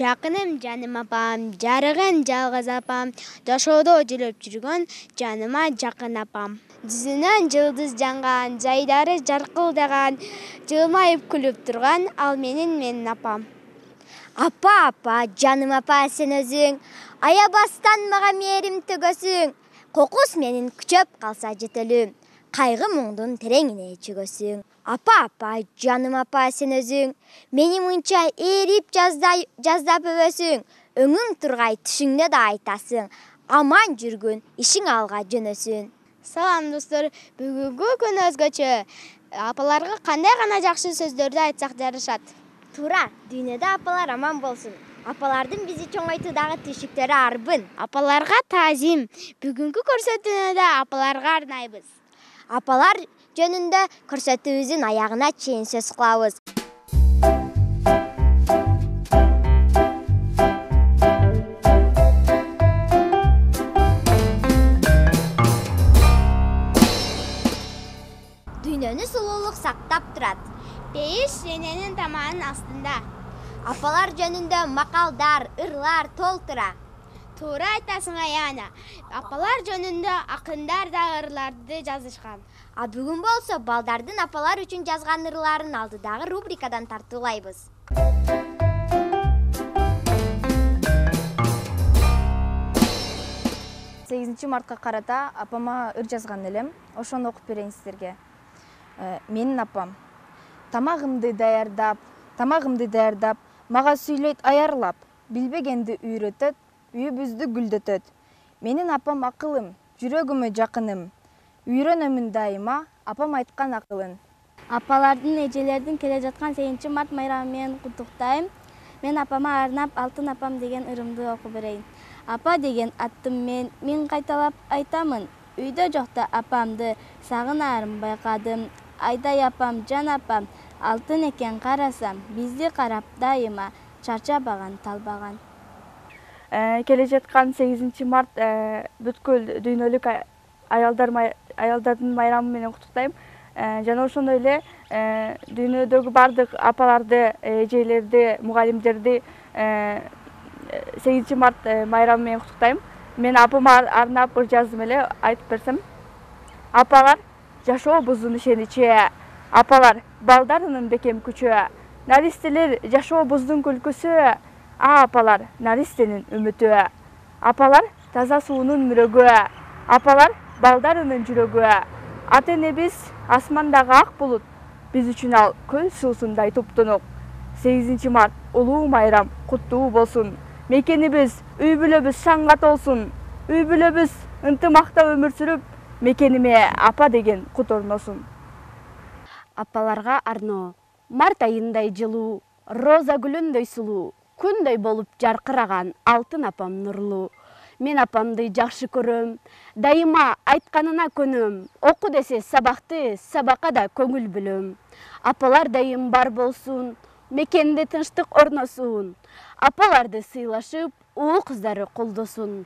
Жакыным жаным апам, жарыгым жалгыз апам, жашоодо жүрөп жүргөн жаныма жакын апам. Жүзүнөн жылдыз жанган, жайдары жаркылдаган, жылмайып күлүп турган ал менин апам. Апа, жаным апа сен өзүң, аябастан мага мээрим төгөсүң, кокус менин күчөп калса жетелүм, кайгы муңдун тереңине чөгөсүң. Апа, жаным апа сен өзүң, мени мынча ээрип жаздап өбөсүң, өңүң тургай түшүңдө да айтасың, аман жүргүн, ишиң алга жөнөсүн. Салам достор, бүгүнкү күн өзгөчө. Апаларга кандай гана жакшы сөздөрдү айтсак жарышат. Туура, дүйнөдө апалар аман болсун. Апалардын бизи чоңойтуудагы түйшүктөрү арбын. Апаларга таазим. Бүгүнкү көрсөтүүнү да апаларга арнайбыз. Апалар жөнүндө көрсөтүүбүздүн аягына чейин сөз кылабыз. Дүйнөнү сулуулук сактап турат. Бейиш эненин таманын астында. Апалар жөнүндө макалдар, ырлар толтура. Туура айтасың Аяна. Апалар жөнүндө акындар да ырларды жазышкан. А бүгүн болсо балдардын апалар үчүн жазган ырларын алдыдагы рубрикадан тартуулайбыз. 8 мартка карата апама ыр жазган элем. Ошону окуп берейин сиздерге. Менин апам тамагымды даярдап, мага сүйлөйт аярлап, билбегенди үйрөтөт, үйүбүздү гүлдөтөт. Менин апам акылым, жүрөгүмө жакыным. Үйрөнөмүн дайыма апам айткан акылын. Апалардын, эжелердин келе жаткан 8 март майрамы менен куттуктайм. Мен апама арнап Алтын апам деген ырымды окуп берейин. Апа деген аттым мен кайталап айтамын. Үйдө жокто апамды сагынарым байкадым. Айдай апам, жан апам, алтын экен карасам, бизди карап дайыма чарчабаган, талбаган. Келе жаткан 8 март бүткүл дүйнөлүк аялдардын майрамы менен куттуктайм. Жана ошондой эле дүйнөдөгү бардык апаларды, эжелерди, мугалимдерди 8 март майрамы менен куттуктайм. Мен апама арнап ыр жаздым эле, айтып берсем. Апалар жашообуздун ишеничи, апалар балдарынын бекем күчү, наристелер жашообуздун күлкүсү, апалар наристенин үмүтү, апалар таза суунун мүрөгү, апалар балдарынын жүрөгү, ата энебиз асмандагы ак булут, биз үчүн ал көл суусундай туптунук. 8 март улуу майрам куттуу болсун. Мекенибиз, үй бүлөбүз шаңга толсун. Үй бүлөбүз ынтымакта өмүр сүрүп, мекениме апа деген кут орносун. Апаларга арноо. Март айындай жылуу, роза гүлүндөй сулуу, күндөй болуп жаркыраган алтын апам нурлуу. Мен апамды жакшы көрөм, дайыма айтканына көнөм. Оку десе сабакты, сабакка да көңүл бөлөм. Апалар дайым бар болсун, мекенде тынчтык орносун. Апаларды сыйлашып, уул кыздары колдосун.